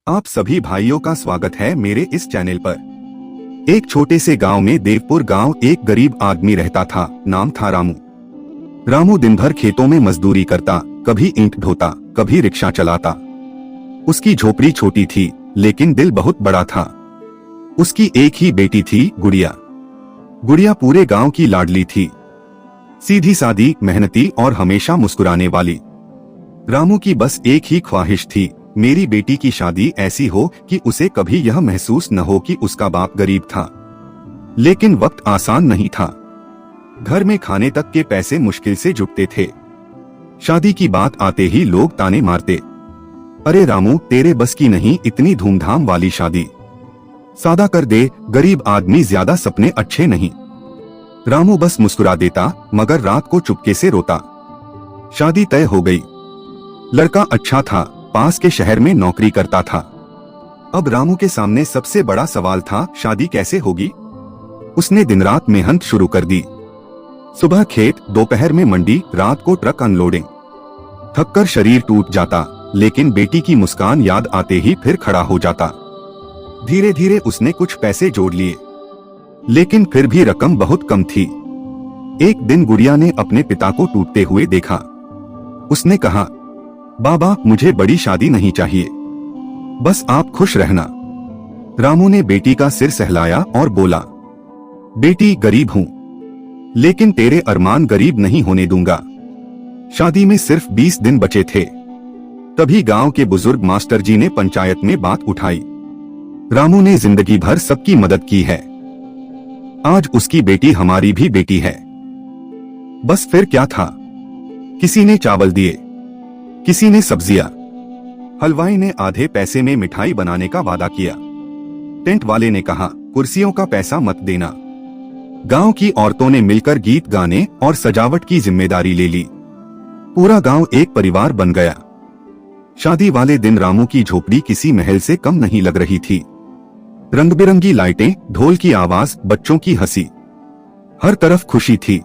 आप सभी भाइयों का स्वागत है मेरे इस चैनल पर। एक छोटे से गांव में देवपुर गांव एक गरीब आदमी रहता था। नाम था रामू। रामू दिन भर खेतों में मजदूरी करता, कभी ईंट ढोता, कभी रिक्शा चलाता। उसकी झोपड़ी छोटी थी लेकिन दिल बहुत बड़ा था। उसकी एक ही बेटी थी, गुड़िया। गुड़िया पूरे गांव की लाडली थी, सीधी सादी, मेहनती और हमेशा मुस्कुराने वाली। रामू की बस एक ही ख्वाहिश थी, मेरी बेटी की शादी ऐसी हो कि उसे कभी यह महसूस न हो कि उसका बाप गरीब था। लेकिन वक्त आसान नहीं था। घर में खाने तक के पैसे मुश्किल से जुटते थे। शादी की बात आते ही लोग ताने मारते, अरे रामू, तेरे बस की नहीं इतनी धूमधाम वाली शादी, सादा कर दे, गरीब आदमी ज्यादा सपने अच्छे नहीं। रामू बस मुस्कुरा देता, मगर रात को चुपके से रोता। शादी तय हो गई। लड़का अच्छा था, पास के शहर में नौकरी करता था। अब रामू के सामने सबसे बड़ा सवाल था, शादी कैसे होगी। उसने दिन रात मेहनत शुरू कर दी। सुबह खेत, दोपहर में मंडी, रात को ट्रक अनलोडिंग। थककर शरीर टूट जाता, लेकिन बेटी की मुस्कान याद आते ही फिर खड़ा हो जाता। धीरे धीरे उसने कुछ पैसे जोड़ लिए, लेकिन फिर भी रकम बहुत कम थी। एक दिन गुड़िया ने अपने पिता को टूटते हुए देखा। उसने कहा, बाबा, मुझे बड़ी शादी नहीं चाहिए, बस आप खुश रहना। रामू ने बेटी का सिर सहलाया और बोला, बेटी, गरीब हूं, लेकिन तेरे अरमान गरीब नहीं होने दूंगा। शादी में सिर्फ 20 दिन बचे थे। तभी गांव के बुजुर्ग मास्टर जी ने पंचायत में बात उठाई। रामू ने जिंदगी भर सबकी मदद की है, आज उसकी बेटी हमारी भी बेटी है। बस फिर क्या था, किसी ने चावल दिए, किसी ने सब्जियां। हलवाई ने आधे पैसे में मिठाई बनाने का वादा किया। टेंट वाले ने कहा, कुर्सियों का पैसा मत देना। गांव की औरतों ने मिलकर गीत गाने और सजावट की जिम्मेदारी ले ली। पूरा गांव एक परिवार बन गया। शादी वाले दिन रामू की झोपड़ी किसी महल से कम नहीं लग रही थी। रंग बिरंगी लाइटें, ढोल की आवाज, बच्चों की हंसी, हर तरफ खुशी थी।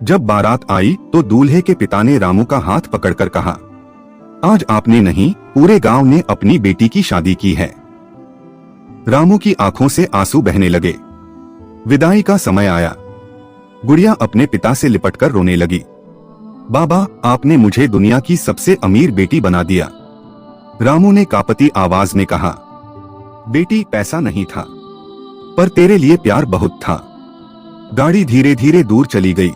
जब बारात आई तो दूल्हे के पिता ने रामू का हाथ पकड़कर कहा, आज आपने नहीं, पूरे गांव ने अपनी बेटी की शादी की है। रामू की आंखों से आंसू बहने लगे। विदाई का समय आया। गुड़िया अपने पिता से लिपटकर रोने लगी, बाबा, आपने मुझे दुनिया की सबसे अमीर बेटी बना दिया। रामू ने कांपती आवाज में कहा, बेटी, पैसा नहीं था, पर तेरे लिए प्यार बहुत था। गाड़ी धीरे धीरे दूर चली गई।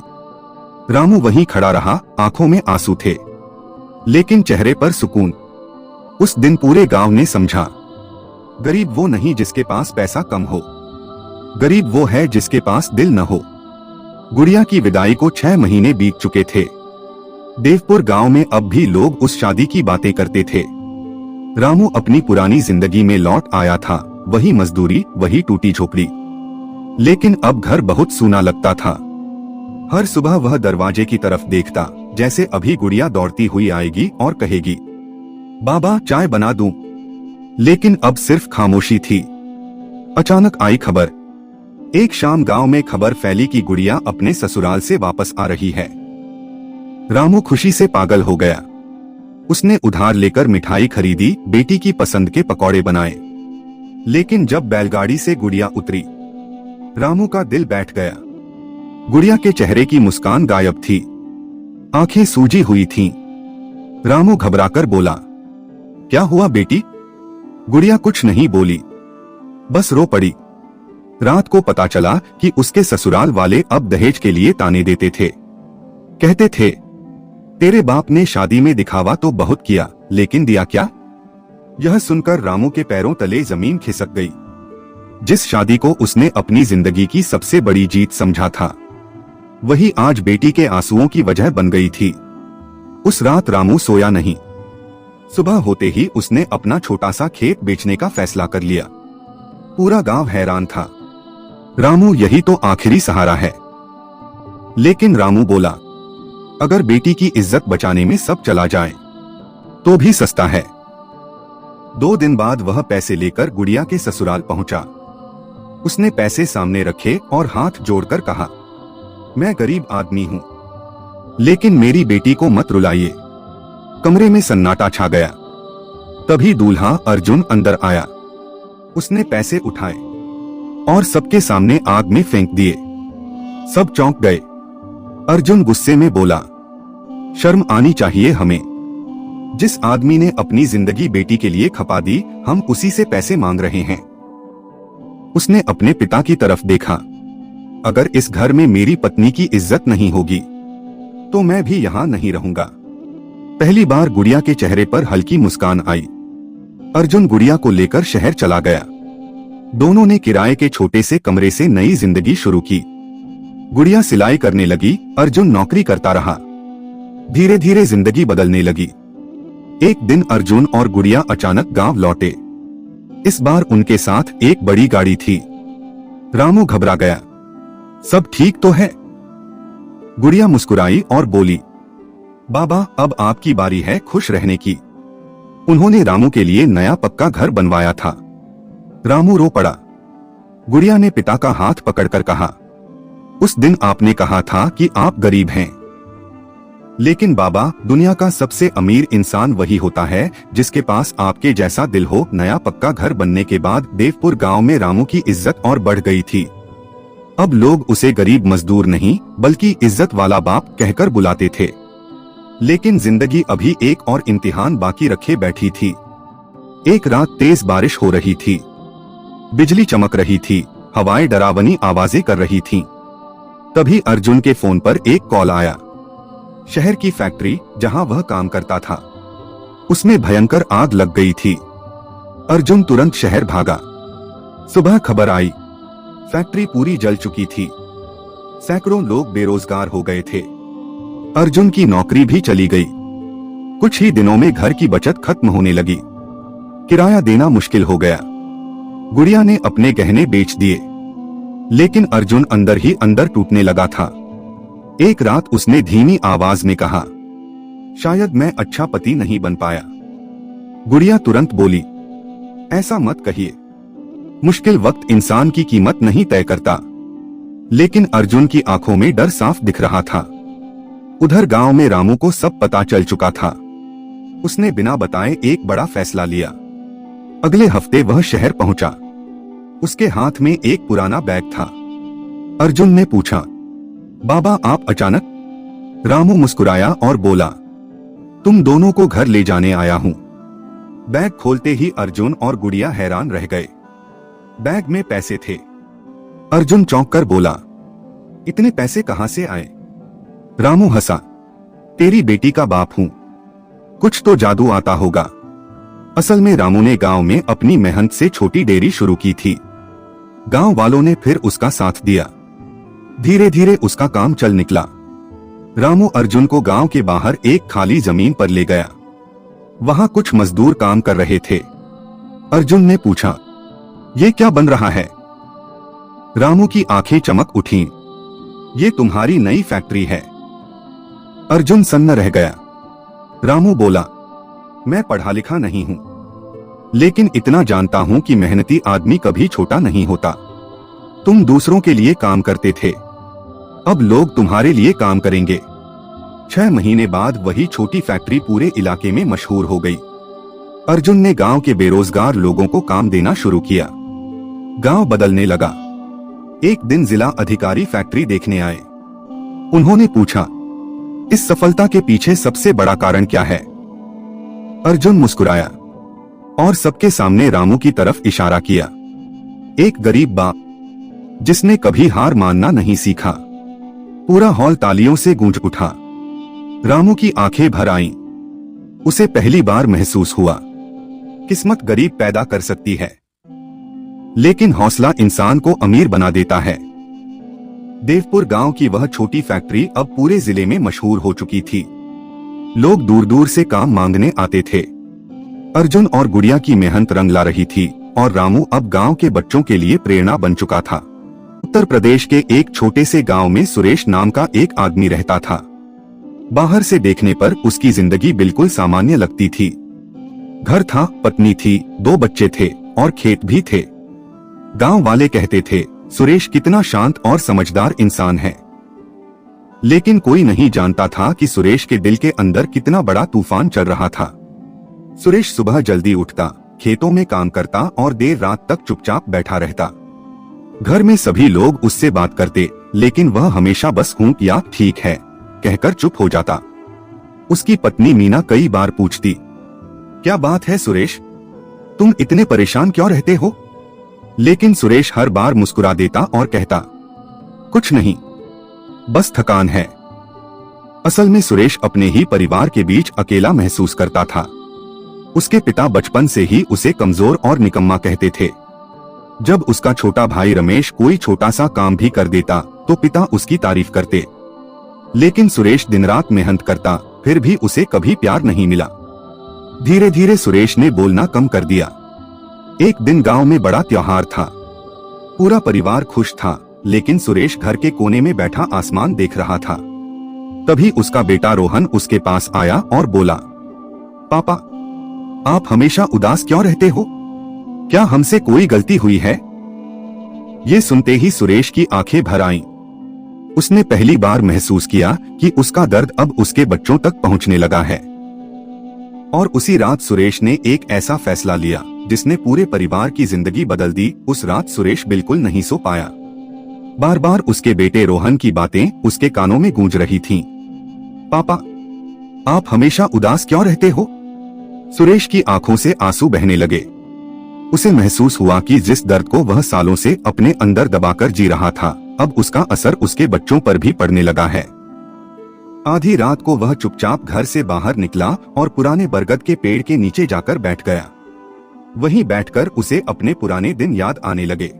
रामू वहीं खड़ा रहा, आंखों में आंसू थे, लेकिन चेहरे पर सुकून। उस दिन पूरे गांव ने समझा, गरीब वो नहीं जिसके पास पैसा कम हो, गरीब वो है जिसके पास दिल न हो। गुड़िया की विदाई को 6 महीने बीत चुके थे। देवपुर गांव में अब भी लोग उस शादी की बातें करते थे। रामू अपनी पुरानी जिंदगी में लौट आया था, वही मजदूरी, वही टूटी झोपड़ी। लेकिन अब घर बहुत सूना लगता था। हर सुबह वह दरवाजे की तरफ देखता, जैसे अभी गुड़िया दौड़ती हुई आएगी और कहेगी, बाबा, चाय बना दूं। लेकिन अब सिर्फ खामोशी थी। अचानक आई खबर। एक शाम गांव में खबर फैली कि गुड़िया अपने ससुराल से वापस आ रही है। रामू खुशी से पागल हो गया। उसने उधार लेकर मिठाई खरीदी, बेटी की पसंद के पकौड़े बनाए। लेकिन जब बैलगाड़ी से गुड़िया उतरी, रामू का दिल बैठ गया। गुड़िया के चेहरे की मुस्कान गायब थी, आंखें सूजी हुई थीं। रामू घबराकर बोला, क्या हुआ बेटी? गुड़िया कुछ नहीं बोली, बस रो पड़ी। रात को पता चला कि उसके ससुराल वाले अब दहेज के लिए ताने देते थे। कहते थे, तेरे बाप ने शादी में दिखावा तो बहुत किया, लेकिन दिया क्या? यह सुनकर रामू के पैरों तले जमीन खिसक गई। जिस शादी को उसने अपनी जिंदगी की सबसे बड़ी जीत समझा था, वही आज बेटी के आंसुओं की वजह बन गई थी। उस रात रामू सोया नहीं। सुबह होते ही उसने अपना छोटा सा खेत बेचने का फैसला कर लिया। पूरा गांव हैरान था। रामू, यही तो आखिरी सहारा है। लेकिन रामू बोला, अगर बेटी की इज्जत बचाने में सब चला जाए तो भी सस्ता है। 2 दिन बाद वह पैसे लेकर गुड़िया के ससुराल पहुंचा। उसने पैसे सामने रखे और हाथ जोड़कर कहा, मैं गरीब आदमी हूं, लेकिन मेरी बेटी को मत रुलाइए। कमरे में सन्नाटा छा गया। तभी दूल्हा अर्जुन अंदर आया। उसने पैसे उठाए और सबके सामने आग में फेंक दिए। सब चौंक गए। अर्जुन गुस्से में बोला, शर्म आनी चाहिए हमें। जिस आदमी ने अपनी जिंदगी बेटी के लिए खपा दी, हम उसी से पैसे मांग रहे हैं। उसने अपने पिता की तरफ देखा। अगर इस घर में मेरी पत्नी की इज्जत नहीं होगी तो मैं भी यहाँ नहीं रहूंगा। पहली बार गुड़िया के चेहरे पर हल्की मुस्कान आई। अर्जुन गुड़िया को लेकर शहर चला गया। दोनों ने किराए के छोटे से कमरे से नई जिंदगी शुरू की। गुड़िया सिलाई करने लगी, अर्जुन नौकरी करता रहा। धीरे धीरे जिंदगी बदलने लगी। एक दिन अर्जुन और गुड़िया अचानक गांव लौटे। इस बार उनके साथ एक बड़ी गाड़ी थी। रामू घबरा गया, सब ठीक तो है? गुड़िया मुस्कुराई और बोली, बाबा अब आपकी बारी है खुश रहने की। उन्होंने रामू के लिए नया पक्का घर बनवाया था। रामू रो पड़ा। गुड़िया ने पिता का हाथ पकड़कर कहा, उस दिन आपने कहा था कि आप गरीब हैं। लेकिन बाबा, दुनिया का सबसे अमीर इंसान वही होता है जिसके पास आपके जैसा दिल हो। नया पक्का घर बनने के बाद देवपुर गांव में रामू की इज्जत और बढ़ गई थी। अब लोग उसे गरीब मजदूर नहीं बल्कि इज्जत वाला बाप कहकर बुलाते थे। लेकिन जिंदगी अभी एक और इम्तिहान बाकी रखे बैठी थी। एक रात तेज बारिश हो रही थी। बिजली चमक रही थी, हवाएं डरावनी आवाजें कर रही थीं। तभी अर्जुन के फोन पर एक कॉल आया। शहर की फैक्ट्री जहां वह काम करता था, उसमें भयंकर आग लग गई थी। अर्जुन तुरंत शहर भागा। सुबह खबर आई, फैक्ट्री पूरी जल चुकी थी। सैकड़ों लोग बेरोजगार हो गए थे। अर्जुन की नौकरी भी चली गई। कुछ ही दिनों में घर की बचत खत्म होने लगी। किराया देना मुश्किल हो गया। गुड़िया ने अपने गहने बेच दिए। लेकिन अर्जुन अंदर ही अंदर टूटने लगा था। एक रात उसने धीमी आवाज में कहा, शायद मैं अच्छा पति नहीं बन पाया। गुड़िया तुरंत बोली, ऐसा मत कहिए। मुश्किल वक्त इंसान की कीमत नहीं तय करता। लेकिन अर्जुन की आंखों में डर साफ दिख रहा था। उधर गांव में रामू को सब पता चल चुका था। उसने बिना बताए एक बड़ा फैसला लिया। अगले हफ्ते वह शहर पहुंचा। उसके हाथ में एक पुराना बैग था। अर्जुन ने पूछा, बाबा आप अचानक? रामू मुस्कुराया और बोला, तुम दोनों को घर ले जाने आया हूं। बैग खोलते ही अर्जुन और गुड़िया हैरान रह गए। बैग में पैसे थे। अर्जुन चौंक कर बोला, इतने पैसे कहां से आए? रामू हंसा, तेरी बेटी का बाप हूं, कुछ तो जादू आता होगा। असल में रामू ने गांव में अपनी मेहनत से छोटी डेयरी शुरू की थी। गांव वालों ने फिर उसका साथ दिया। धीरे धीरे उसका काम चल निकला। रामू अर्जुन को गांव के बाहर एक खाली जमीन पर ले गया। वहां कुछ मजदूर काम कर रहे थे। अर्जुन ने पूछा, ये क्या बन रहा है? रामू की आंखें चमक उठीं। ये तुम्हारी नई फैक्ट्री है। अर्जुन सन्न रह गया। रामू बोला, मैं पढ़ा लिखा नहीं हूं, लेकिन इतना जानता हूं कि मेहनती आदमी कभी छोटा नहीं होता। तुम दूसरों के लिए काम करते थे, अब लोग तुम्हारे लिए काम करेंगे। 6 महीने बाद वही छोटी फैक्ट्री पूरे इलाके में मशहूर हो गई। अर्जुन ने गांव के बेरोजगार लोगों को काम देना शुरू किया। गांव बदलने लगा। एक दिन जिला अधिकारी फैक्ट्री देखने आए। उन्होंने पूछा, इस सफलता के पीछे सबसे बड़ा कारण क्या है? अर्जुन मुस्कुराया और सबके सामने रामू की तरफ इशारा किया। एक गरीब बाप जिसने कभी हार मानना नहीं सीखा। पूरा हॉल तालियों से गूंज उठा। रामू की आंखें भर आईं। उसे पहली बार महसूस हुआ, किस्मत गरीब पैदा कर सकती है, लेकिन हौसला इंसान को अमीर बना देता है। देवपुर गांव की वह छोटी फैक्ट्री अब पूरे जिले में मशहूर हो चुकी थी। लोग दूर दूर से काम मांगने आते थे। अर्जुन और गुड़िया की मेहनत रंग ला रही थी और रामू अब गांव के बच्चों के लिए प्रेरणा बन चुका था। उत्तर प्रदेश के एक छोटे से गांव में सुरेश नाम का एक आदमी रहता था। बाहर से देखने पर उसकी जिंदगी बिल्कुल सामान्य लगती थी। घर था, पत्नी थी, 2 बच्चे थे और खेत भी थे। गांव वाले कहते थे, सुरेश कितना शांत और समझदार इंसान है। लेकिन कोई नहीं जानता था कि सुरेश के दिल के अंदर कितना बड़ा तूफान चल रहा था। सुरेश सुबह जल्दी उठता, खेतों में काम करता और देर रात तक चुपचाप बैठा रहता। घर में सभी लोग उससे बात करते, लेकिन वह हमेशा बस हूं या ठीक है कहकर चुप हो जाता। उसकी पत्नी मीना कई बार पूछती, क्या बात है सुरेश, तुम इतने परेशान क्यों रहते हो? लेकिन सुरेश हर बार मुस्कुरा देता और कहता, कुछ नहीं, बस थकान है। असल में सुरेश अपने ही परिवार के बीच अकेला महसूस करता था। उसके पिता बचपन से ही उसे कमजोर और निकम्मा कहते थे। जब उसका छोटा भाई रमेश कोई छोटा सा काम भी कर देता तो पिता उसकी तारीफ करते, लेकिन सुरेश दिन रात मेहनत करता, फिर भी उसे कभी प्यार नहीं मिला। धीरे धीरे सुरेश ने बोलना कम कर दिया। एक दिन गांव में बड़ा त्योहार था। पूरा परिवार खुश था, लेकिन सुरेश घर के कोने में बैठा आसमान देख रहा था। तभी उसका बेटा रोहन उसके पास आया और बोला, पापा, आप हमेशा उदास क्यों रहते हो? क्या हमसे कोई गलती हुई है? ये सुनते ही सुरेश की आंखें भर आईं। उसने पहली बार महसूस किया कि उसका दर्द अब उसके बच्चों तक पहुंचने लगा है। और उसी रात सुरेश ने एक ऐसा फैसला लिया जिसने पूरे परिवार की जिंदगी बदल दी। उस रात सुरेश बिल्कुल नहीं सो पाया। बार बार उसके बेटे रोहन की बातें उसके कानों में गूंज रही थीं। पापा, आप हमेशा उदास क्यों रहते हो? सुरेश की आंखों से आंसू बहने लगे। उसे महसूस हुआ कि जिस दर्द को वह सालों से अपने अंदर दबाकर जी रहा था, अब उसका असर उसके बच्चों पर भी पड़ने लगा है। आधी रात को वह चुपचाप घर से बाहर निकला और पुराने बरगद के पेड़ के नीचे जाकर बैठ गया। वहीं बैठकर उसे अपने पुराने दिन याद आने लगे।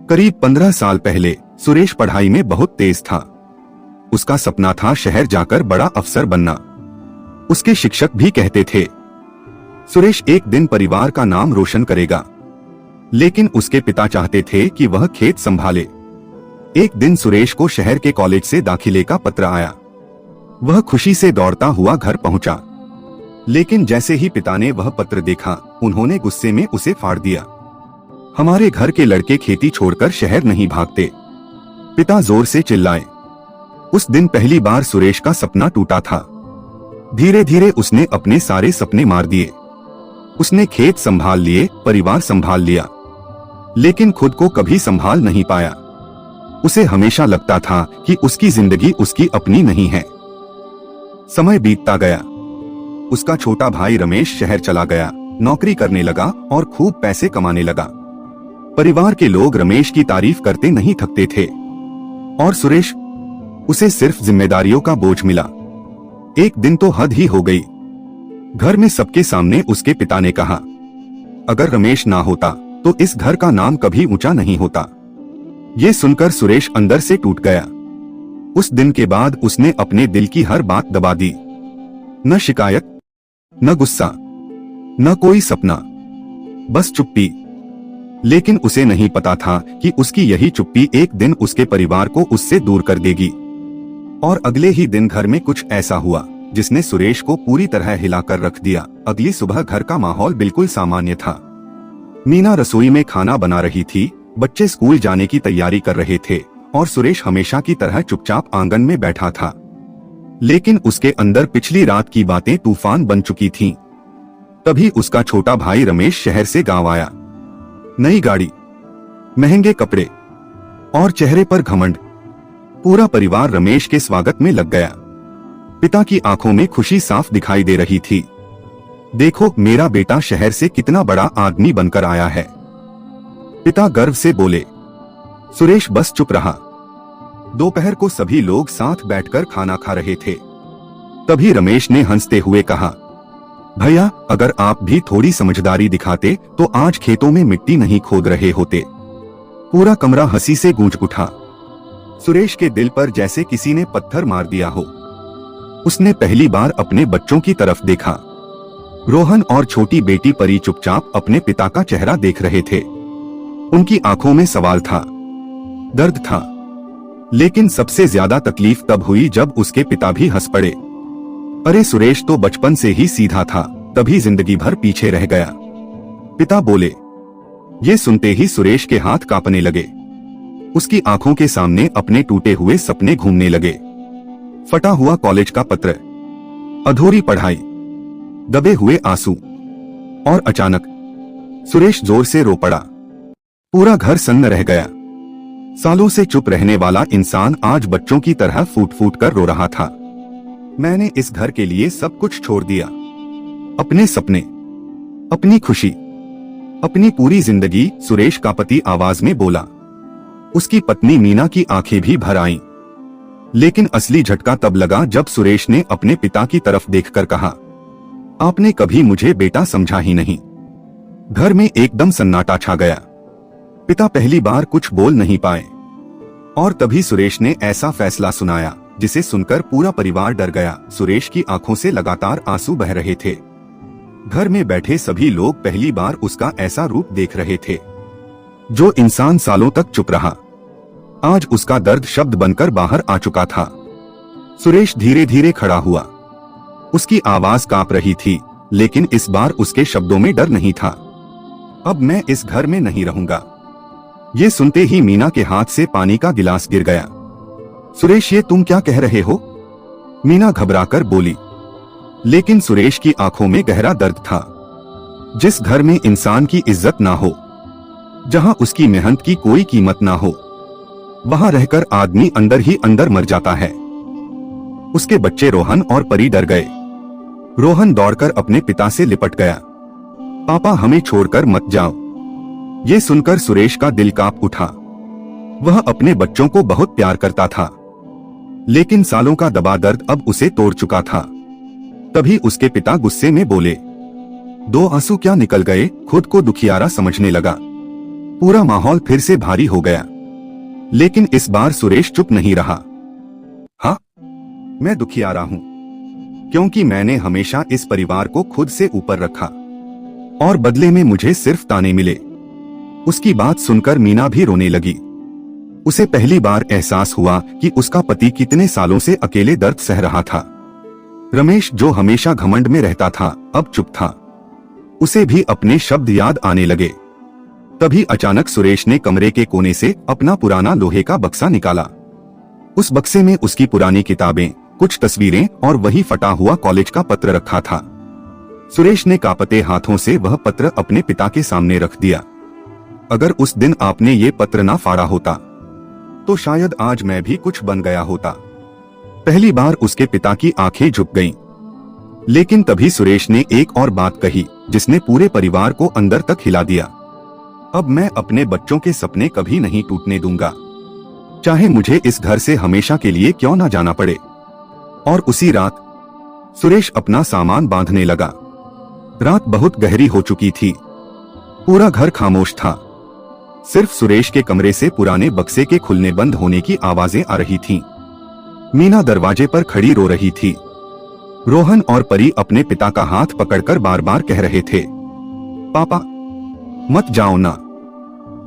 करीब 15 साल पहले सुरेश पढ़ाई में बहुत तेज था। उसका सपना था शहर जाकर बड़ा अफसर बनना। उसके शिक्षक भी कहते थे, सुरेश एक दिन परिवार का नाम रोशन करेगा। लेकिन उसके पिता चाहते थे कि वह खेत संभाले। एक दिन सुरेश को शहर के कॉलेज से दाखिले का पत्र आया। वह खुशी से दौड़ता हुआ घर पहुंचा, लेकिन जैसे ही पिता ने वह पत्र देखा, उन्होंने गुस्से में उसे फाड़ दिया। हमारे घर के लड़के खेती छोड़कर शहर नहीं भागते, पिता जोर से चिल्लाए। उस दिन पहली बार सुरेश का सपना टूटा था। धीरे धीरे उसने अपने सारे सपने मार दिए। उसने खेत संभाल लिए, परिवार संभाल लिया, लेकिन खुद को कभी संभाल नहीं पाया। उसे हमेशा लगता था कि उसकी जिंदगी उसकी अपनी नहीं है। समय बीतता गया। उसका छोटा भाई रमेश शहर चला गया, नौकरी करने लगा और खूब पैसे कमाने लगा। परिवार के लोग रमेश की तारीफ करते नहीं थकते थे, और सुरेश, उसे सिर्फ जिम्मेदारियों का बोझ मिला। एक दिन तो हद ही हो गई। घर में सबके सामने उसके पिता ने कहा, अगर रमेश ना होता तो इस घर का नाम कभी ऊंचा नहीं होता। ये सुनकर सुरेश अंदर से टूट गया। उस दिन के बाद उसने अपने दिल की हर बात दबा दी। न शिकायत, न गुस्सा, न कोई सपना, बस चुप्पी। लेकिन उसे नहीं पता था कि उसकी यही चुप्पी एक दिन उसके परिवार को उससे दूर कर देगी। और अगले ही दिन घर में कुछ ऐसा हुआ जिसने सुरेश को पूरी तरह हिलाकर रख दिया। अगली सुबह घर का माहौल बिल्कुल सामान्य था। मीना रसोई में खाना बना रही थी, बच्चे स्कूल जाने की तैयारी कर रहे थे और सुरेश हमेशा की तरह चुपचाप आंगन में बैठा था। लेकिन उसके अंदर पिछली रात की बातें तूफान बन चुकी थीं। तभी उसका छोटा भाई रमेश शहर से गांव आया। नई गाड़ी, महंगे कपड़े और चेहरे पर घमंड। पूरा परिवार रमेश के स्वागत में लग गया। पिता की आंखों में खुशी साफ दिखाई दे रही थी। देखो, मेरा बेटा शहर से कितना बड़ा आदमी बनकर आया है, पिता गर्व से बोले। सुरेश बस चुप रहा। दोपहर को सभी लोग साथ बैठकर खाना खा रहे थे। तभी रमेश ने हंसते हुए कहा, भैया, अगर आप भी थोड़ी समझदारी दिखाते तो आज खेतों में मिट्टी नहीं खोद रहे होते। पूरा कमरा हंसी से गूंज उठा। सुरेश के दिल पर जैसे किसी ने पत्थर मार दिया हो। उसने पहली बार अपने बच्चों की तरफ देखा। रोहन और छोटी बेटी परी चुपचाप अपने पिता का चेहरा देख रहे थे। उनकी आंखों में सवाल था, दर्द था, लेकिन सबसे ज्यादा तकलीफ तब हुई जब उसके पिता भी हंस पड़े। अरे, सुरेश तो बचपन से ही सीधा था, तभी जिंदगी भर पीछे रह गया, पिता बोले। ये सुनते ही सुरेश के हाथ कांपने लगे। उसकी आंखों के सामने अपने टूटे हुए सपने घूमने लगे। फटा हुआ कॉलेज का पत्र, अधूरी पढ़ाई, दबे हुए आंसू। और अचानक सुरेश जोर से रो पड़ा। पूरा घर सन्न रह गया। सालों से चुप रहने वाला इंसान आज बच्चों की तरह फूट फूट कर रो रहा था। मैंने इस घर के लिए सब कुछ छोड़ दिया, अपने सपने, अपनी खुशी, अपनी पूरी जिंदगी, सुरेश का पति आवाज में बोला। उसकी पत्नी मीना की आंखें भी भर आईं। लेकिन असली झटका तब लगा जब सुरेश ने अपने पिता की तरफ देखकर कहा, आपने कभी मुझे बेटा समझा ही नहीं। घर में एकदम सन्नाटा छा गया। पिता पहली बार कुछ बोल नहीं पाए और तभी सुरेश ने ऐसा फैसला सुनाया जिसे सुनकर पूरा परिवार डर गया। सुरेश की आंखों से लगातार आंसू बह रहे थे। घर में बैठे सभी लोग पहली बार उसका ऐसा रूप देख रहे थे। जो इंसान सालों तक चुप रहा, आज उसका दर्द शब्द बनकर बाहर आ चुका था। सुरेश धीरे धीरे खड़ा हुआ। उसकी आवाज कांप रही थी, लेकिन इस बार उसके शब्दों में डर नहीं था। अब मैं इस घर में नहीं रहूंगा। ये सुनते ही मीना के हाथ से पानी का गिलास गिर गया। सुरेश, ये तुम क्या कह रहे हो? मीना घबराकर बोली। लेकिन सुरेश की आंखों में गहरा दर्द था। जिस घर में इंसान की इज्जत ना हो, जहां उसकी मेहनत की कोई कीमत ना हो, वहां रहकर आदमी अंदर ही अंदर मर जाता है। उसके बच्चे रोहन और परी डर गए। रोहन दौड़कर अपने पिता से लिपट गया। पापा, हमें छोड़कर मत जाओ। ये सुनकर सुरेश का दिल कांप उठा। वह अपने बच्चों को बहुत प्यार करता था, लेकिन सालों का दबा दर्द अब उसे तोड़ चुका था। तभी उसके पिता गुस्से में बोले। 2 आंसू क्या निकल गए। खुद को दुखियारा समझने लगा। पूरा माहौल फिर से भारी हो गया। लेकिन इस बार सुरेश चुप नहीं रहा। हाँ, मैं दुखियारा हूं, क्योंकि मैंने हमेशा इस परिवार को खुद से ऊपर रखा और बदले में मुझे सिर्फ ताने मिले। उसकी बात सुनकर मीना भी रोने लगी। उसे पहली बार एहसास हुआ कि उसका पति कितने सालों से अकेले दर्द सह रहा था। रमेश, जो हमेशा घमंड में रहता था, अब चुप था। उसे भी अपने शब्द याद आने लगे। तभी अचानक सुरेश ने कमरे के कोने से अपना पुराना लोहे का बक्सा निकाला। उस बक्से में उसकी पुरानी किताबें, कुछ तस्वीरें और वही फटा हुआ कॉलेज का पत्र रखा था। सुरेश ने कांपते हाथों से वह पत्र अपने पिता के सामने रख दिया। अगर उस दिन आपने ये पत्र ना फाड़ा होता, तो शायद आज मैं भी कुछ बन गया होता। पहली बार उसके पिता की आंखें झुक गईं। लेकिन तभी सुरेश ने एक और बात कही, जिसने पूरे परिवार को अंदर तक हिला दिया। अब मैं अपने बच्चों के सपने कभी नहीं टूटने दूंगा, चाहे मुझे इस घर से हमेशा के लिए क्यों ना जाना पड़े। और उसी रात सुरेश अपना सामान बांधने लगा। रात बहुत गहरी हो चुकी थी। पूरा घर खामोश था। सिर्फ सुरेश के कमरे से पुराने बक्से के खुलने बंद होने की आवाजें आ रही थीं। मीना दरवाजे पर खड़ी रो रही थी। रोहन और परी अपने पिता का हाथ पकड़कर बार बार कह रहे थे, पापा मत जाओ ना।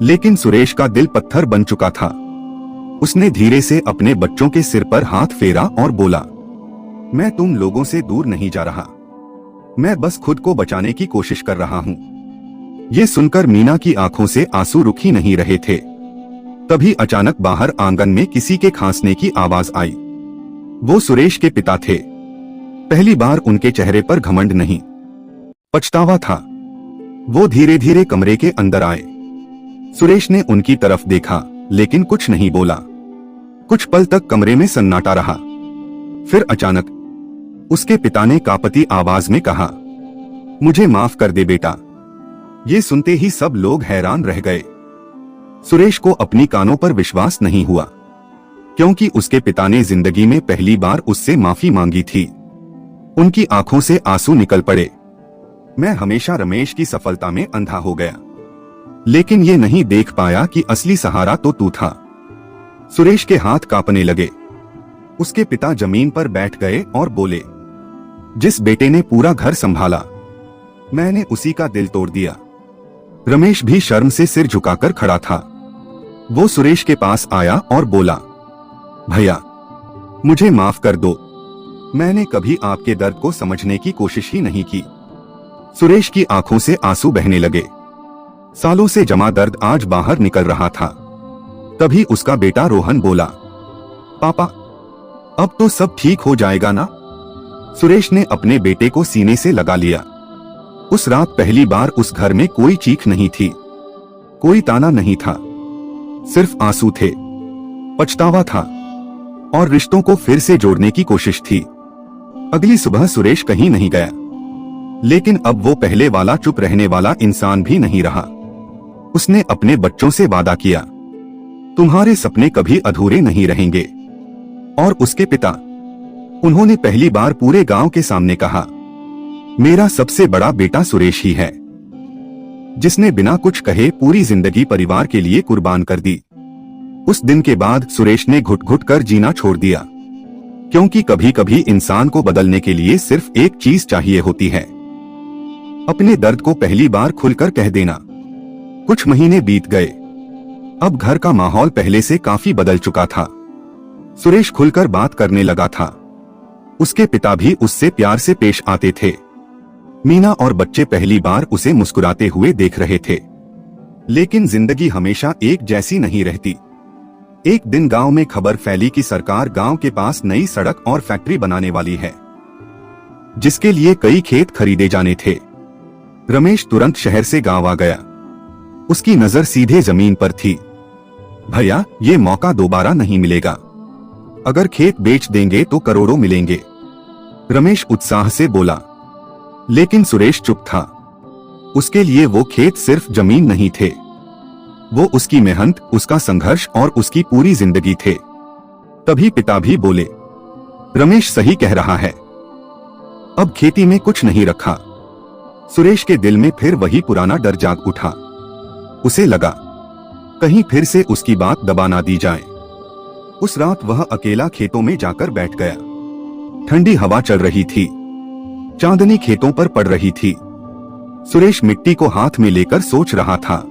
लेकिन सुरेश का दिल पत्थर बन चुका था। उसने धीरे से अपने बच्चों के सिर पर हाथ फेरा और बोला, मैं तुम लोगों से दूर नहीं जा रहा। मैं बस खुद को बचाने की कोशिश कर रहा हूँ। ये सुनकर मीना की आंखों से आंसू रुक ही नहीं रहे थे। तभी अचानक बाहर आंगन में किसी के खांसने की आवाज आई। वो सुरेश के पिता थे। पहली बार उनके चेहरे पर घमंड नहीं, पछतावा था। वो धीरे धीरे कमरे के अंदर आए। सुरेश ने उनकी तरफ देखा, लेकिन कुछ नहीं बोला। कुछ पल तक कमरे में सन्नाटा रहा। फिर अचानक उसके पिता ने कांपती आवाज में कहा, मुझे माफ कर दे बेटा। ये सुनते ही सब लोग हैरान रह गए। सुरेश को अपनी कानों पर विश्वास नहीं हुआ, क्योंकि उसके पिता ने जिंदगी में पहली बार उससे माफी मांगी थी। उनकी आंखों से आंसू निकल पड़े। मैं हमेशा रमेश की सफलता में अंधा हो गया, लेकिन ये नहीं देख पाया कि असली सहारा तो तू था। सुरेश के हाथ कांपने लगे। उसके पिता जमीन पर बैठ गए और बोले, जिस बेटे ने पूरा घर संभाला, मैंने उसी का दिल तोड़ दिया। रमेश भी शर्म से सिर झुकाकर खड़ा था। वो सुरेश के पास आया और बोला, भैया मुझे माफ कर दो। मैंने कभी आपके दर्द को समझने की कोशिश ही नहीं की। सुरेश की आंखों से आंसू बहने लगे। सालों से जमा दर्द आज बाहर निकल रहा था। तभी उसका बेटा रोहन बोला, पापा अब तो सब ठीक हो जाएगा ना? सुरेश ने अपने बेटे को सीने से लगा लिया। उस रात पहली बार उस घर में कोई चीख नहीं थी, कोई ताना नहीं था, सिर्फ आंसू थे, पछतावा था और रिश्तों को फिर से जोड़ने की कोशिश थी। अगली सुबह सुरेश कहीं नहीं गया, लेकिन अब वो पहले वाला चुप रहने वाला इंसान भी नहीं रहा। उसने अपने बच्चों से वादा किया, तुम्हारे सपने कभी अधूरे नहीं रहेंगे। और उसके पिता, उन्होंने पहली बार पूरे गांव के सामने कहा, मेरा सबसे बड़ा बेटा सुरेश ही है, जिसने बिना कुछ कहे पूरी जिंदगी परिवार के लिए कुर्बान कर दी। उस दिन के बाद सुरेश ने घुट घुट कर जीना छोड़ दिया, क्योंकि कभी कभी इंसान को बदलने के लिए सिर्फ एक चीज चाहिए होती है, अपने दर्द को पहली बार खुलकर कह देना। कुछ महीने बीत गए। अब घर का माहौल पहले से काफी बदल चुका था। सुरेश खुलकर बात करने लगा था। उसके पिता भी उससे प्यार से पेश आते थे। मीना और बच्चे पहली बार उसे मुस्कुराते हुए देख रहे थे। लेकिन जिंदगी हमेशा एक जैसी नहीं रहती। एक दिन गांव में खबर फैली कि सरकार गांव के पास नई सड़क और फैक्ट्री बनाने वाली है, जिसके लिए कई खेत खरीदे जाने थे। रमेश तुरंत शहर से गांव आ गया। उसकी नजर सीधे जमीन पर थी। भैया, ये मौका दोबारा नहीं मिलेगा। अगर खेत बेच देंगे तो करोड़ों मिलेंगे, रमेश उत्साह से बोला। लेकिन सुरेश चुप था। उसके लिए वो खेत सिर्फ जमीन नहीं थे, वो उसकी मेहनत, उसका संघर्ष और उसकी पूरी जिंदगी थे। तभी पिता भी बोले, रमेश सही कह रहा है, अब खेती में कुछ नहीं रखा। सुरेश के दिल में फिर वही पुराना डर जाग उठा। उसे लगा कहीं फिर से उसकी बात दबा ना दी जाए। उस रात वह अकेला खेतों में जाकर बैठ गया। ठंडी हवा चल रही थी, चांदनी खेतों पर पड़ रही थी। सुरेश मिट्टी को हाथ में लेकर सोच रहा था,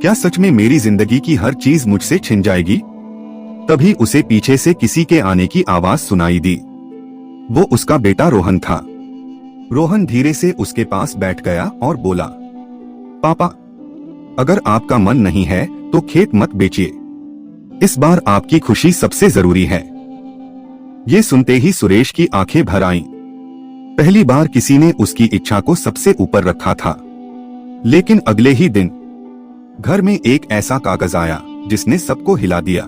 क्या सच में मेरी जिंदगी की हर चीज मुझसे छिन जाएगी? तभी उसे पीछे से किसी के आने की आवाज सुनाई दी। वो उसका बेटा रोहन था। रोहन धीरे से उसके पास बैठ गया और बोला, पापा, अगर आपका मन नहीं है तो खेत मत बेचिए, इस बार आपकी खुशी सबसे जरूरी है। ये सुनते ही सुरेश की आंखें भर आईं। पहली बार किसी ने उसकी इच्छा को सबसे ऊपर रखा था। लेकिन अगले ही दिन घर में एक ऐसा कागज आया जिसने सबको हिला दिया।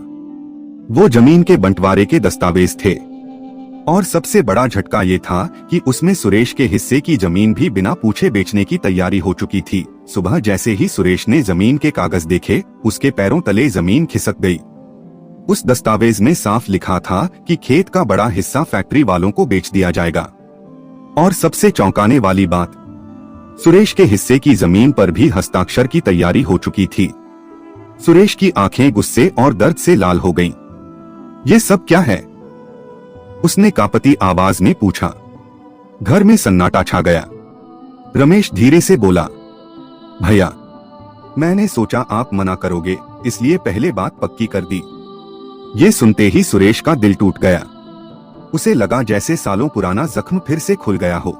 वो जमीन के बंटवारे के दस्तावेज थे और सबसे बड़ा झटका ये था कि उसमें सुरेश के हिस्से की जमीन भी बिना पूछे बेचने की तैयारी हो चुकी थी। सुबह जैसे ही सुरेश ने जमीन के कागज देखे, उसके पैरों तले जमीन खिसक गई। उस दस्तावेज में साफ लिखा था कि खेत का बड़ा हिस्सा फैक्ट्री वालों को बेच दिया जाएगा। और सबसे चौंकाने वाली बात, सुरेश के हिस्से की जमीन पर भी हस्ताक्षर की तैयारी हो चुकी थी। सुरेश की आंखें गुस्से और दर्द से लाल हो गईं। ये सब क्या है? उसने कांपती आवाज में पूछा। घर में सन्नाटा छा गया। रमेश धीरे से बोला, भैया, मैंने सोचा आप मना करोगे, इसलिए पहले बात पक्की कर दी। ये सुनते ही सुरेश का दिल टूट गया। उसे लगा जैसे सालों पुराना जख्म फिर से खुल गया हो।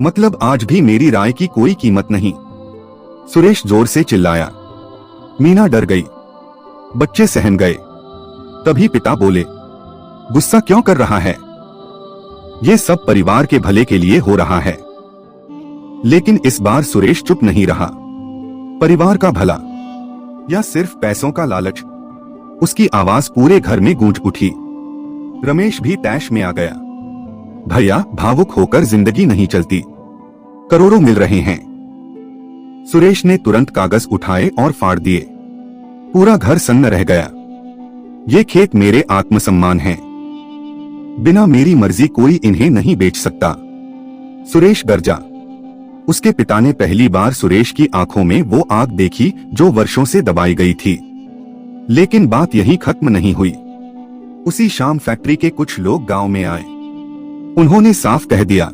मतलब आज भी मेरी राय की कोई कीमत नहीं? सुरेश जोर से चिल्लाया। मीना डर गई, बच्चे सहम गए। तभी पिता बोले, गुस्सा क्यों कर रहा है? ये सब परिवार के भले के लिए हो रहा है। लेकिन इस बार सुरेश चुप नहीं रहा। परिवार का भला या सिर्फ पैसों का लालच? उसकी आवाज पूरे घर में गूंज उठी। रमेश भी तैश में आ गया। भैया, भावुक होकर जिंदगी नहीं चलती, करोड़ों मिल रहे हैं। सुरेश ने तुरंत कागज उठाए और फाड़ दिए। पूरा घर सन्न रह गया। ये खेत मेरे आत्मसम्मान हैं। बिना मेरी मर्जी कोई इन्हें नहीं बेच सकता। सुरेश गरजा। उसके पिता ने पहली बार सुरेश की आंखों में वो आग देखी जो वर्षों से दबाई गई थी। लेकिन बात यहीं खत्म नहीं हुई। उसी शाम फैक्ट्री के कुछ लोग गांव में आए। उन्होंने साफ कह दिया,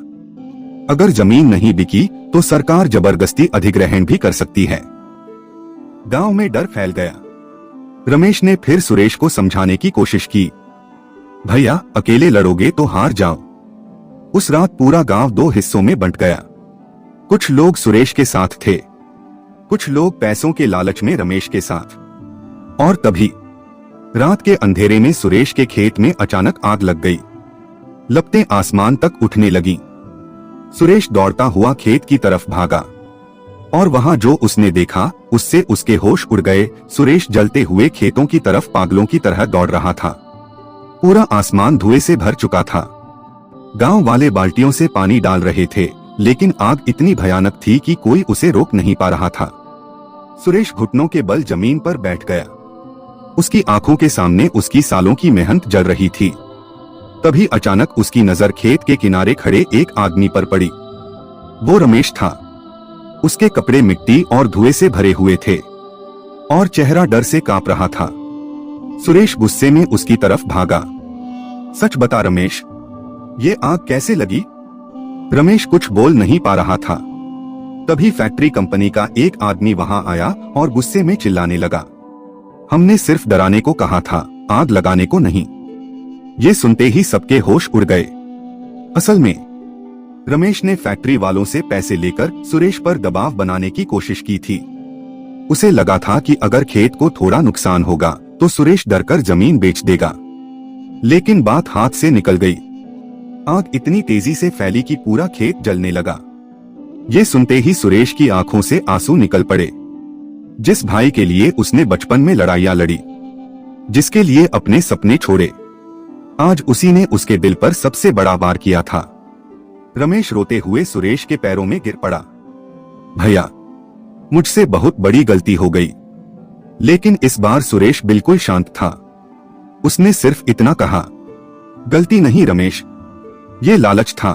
अगर जमीन नहीं बिकी तो सरकार जबरदस्ती अधिग्रहण भी कर सकती है। गांव में डर फैल गया। रमेश ने फिर सुरेश को समझाने की कोशिश की, भैया, अकेले लड़ोगे तो हार जाओ। उस रात पूरा गांव दो हिस्सों में बंट गया। कुछ लोग सुरेश के साथ थे, कुछ लोग पैसों के लालच में रमेश के साथ। और तभी रात के अंधेरे में सुरेश के खेत में अचानक आग लग गई। लपटें आसमान तक उठने लगीं। सुरेश दौड़ता हुआ खेत की तरफ भागा और वहां जो उसने देखा उससे उसके होश उड़ गए। सुरेश जलते हुए खेतों की तरफ पागलों की तरह दौड़ रहा था। पूरा आसमान धुएं से भर चुका था। गांव वाले बाल्टियों से पानी डाल रहे थे, लेकिन आग इतनी भयानक थी कि कोई उसे रोक नहीं पा रहा था। सुरेश घुटनों के बल जमीन पर बैठ गया। उसकी आंखों के सामने उसकी सालों की मेहनत जल रही थी। तभी अचानक उसकी नजर खेत के किनारे खड़े एक आदमी पर पड़ी। वो रमेश था। उसके कपड़े मिट्टी और धुएं से भरे हुए थे और चेहरा डर से कांप रहा था। सुरेश गुस्से में उसकी तरफ भागा। सच बता रमेश, ये आग कैसे लगी? रमेश कुछ बोल नहीं पा रहा था। तभी फैक्ट्री कंपनी का एक आदमी वहां आया और गुस्से में चिल्लाने लगा, हमने सिर्फ डराने को कहा था, आग लगाने को नहीं। ये सुनते ही सबके होश उड़ गए। असल में रमेश ने फैक्ट्री वालों से पैसे लेकर सुरेश पर दबाव बनाने की कोशिश की थी। उसे लगा था कि अगर खेत को थोड़ा नुकसान होगा तो सुरेश डरकर जमीन बेच देगा। लेकिन बात हाथ से निकल गई। आग इतनी तेजी से फैली कि पूरा खेत जलने लगा। ये सुनते ही सुरेश की आंखों से आंसू निकल पड़े। जिस भाई के लिए उसने बचपन में लड़ाइयां लड़ी, जिसके लिए अपने सपने छोड़े, आज उसी ने उसके दिल पर सबसे बड़ा वार किया था। रमेश रोते हुए सुरेश के पैरों में गिर पड़ा। भैया, मुझसे बहुत बड़ी गलती हो गई। लेकिन इस बार सुरेश बिल्कुल शांत था। उसने सिर्फ इतना कहा, गलती नहीं रमेश, ये लालच था।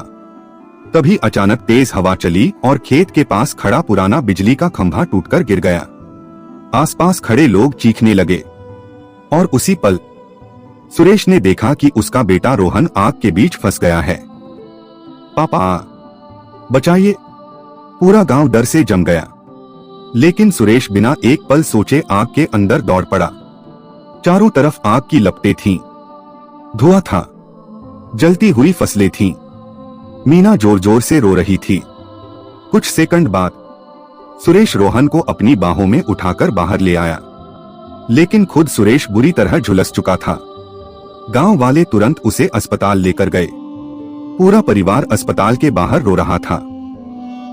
तभी अचानक तेज हवा चली और खेत के पास खड़ा पुराना बिजली का खंभा टूटकर गिर गया। आसपास खड़े लोग चीखने लगे और उसी पल सुरेश ने देखा कि उसका बेटा रोहन आग के बीच फंस गया है। पापा, बचाइए! पूरा गांव डर से जम गया। लेकिन सुरेश बिना एक पल सोचे आग के अंदर दौड़ पड़ा। चारों तरफ आग की लपटें थीं, धुआं था, जलती हुई फसलें थीं। मीना जोर जोर से रो रही थी। कुछ सेकंड बाद सुरेश रोहन को अपनी बाहों में उठाकर बाहर ले आया, लेकिन खुद सुरेश बुरी तरह झुलस चुका था। गांव वाले तुरंत उसे अस्पताल लेकर गए। पूरा परिवार अस्पताल के बाहर रो रहा था।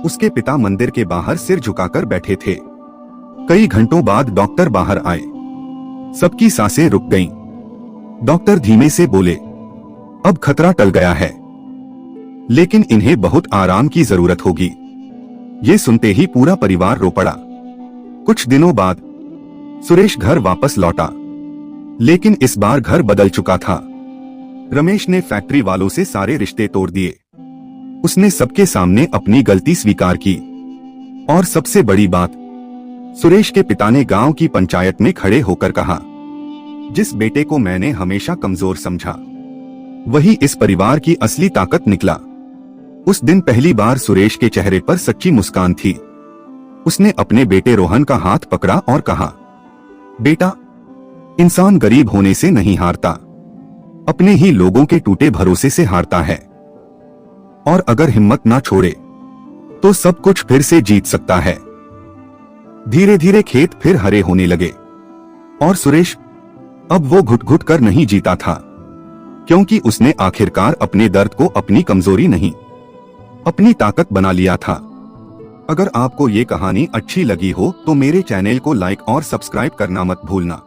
उसके पिता मंदिर के बाहर सिर झुकाकर बैठे थे। कई घंटों बाद डॉक्टर बाहर आए। सबकी सांसें रुक गईं। डॉक्टर धीमे से बोले, अब खतरा टल गया है, लेकिन इन्हें बहुत आराम की जरूरत होगी। ये सुनते ही पूरा परिवार रो पड़ा। कुछ दिनों बाद सुरेश घर वापस लौटा, लेकिन इस बार घर बदल चुका था। रमेश ने फैक्ट्री वालों से सारे रिश्ते तोड़ दिए। उसने सबके सामने अपनी गलती स्वीकार की। और सबसे बड़ी बात, सुरेश के पिता ने गांव की पंचायत में खड़े होकर कहा, जिस बेटे को मैंने हमेशा कमजोर समझा, वही इस परिवार की असली ताकत निकला। उस दिन पहली बार सुरेश के चेहरे पर सच्ची मुस्कान थी। उसने अपने बेटे रोहन का हाथ पकड़ा और कहा, बेटा, इंसान गरीब होने से नहीं हारता, अपने ही लोगों के टूटे भरोसे से हारता है। और अगर हिम्मत ना छोड़े तो सब कुछ फिर से जीत सकता है। धीरे धीरे खेत फिर हरे होने लगे और सुरेश अब वो घुट घुट कर नहीं जीता था, क्योंकि उसने आखिरकार अपने दर्द को अपनी कमजोरी नहीं, अपनी ताकत बना लिया था। अगर आपको ये कहानी अच्छी लगी हो तो मेरे चैनल को लाइक और सब्सक्राइब करना मत भूलना।